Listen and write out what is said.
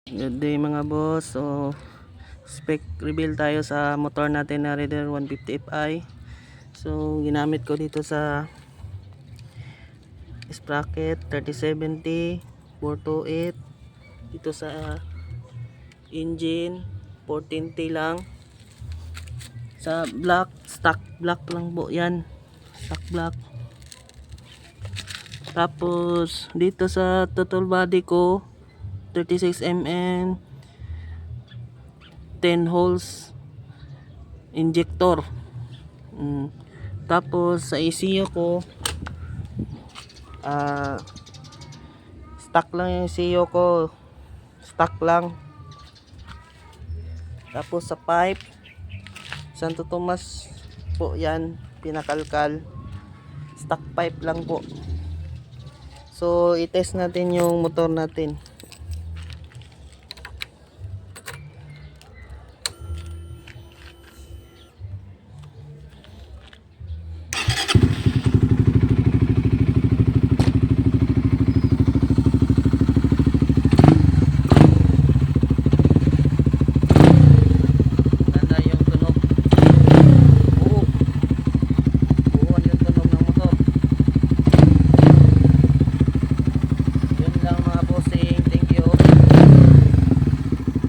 Good day mga boss. So spec reveal tayo sa motor natin na Raider 150 Fi. So ginamit ko dito sa sprocket 3070 428, dito sa engine 14T lang, sa block stock block lang po yan, stock block. Tapos dito sa total body ko 36mm 10 holes injector. Tapos sa ECU ko stock lang yung ECU ko, stock lang. Tapos sa pipe Santo Tomas po yan, pinakalkal, stock pipe lang po. So i-test natin yung motor natin.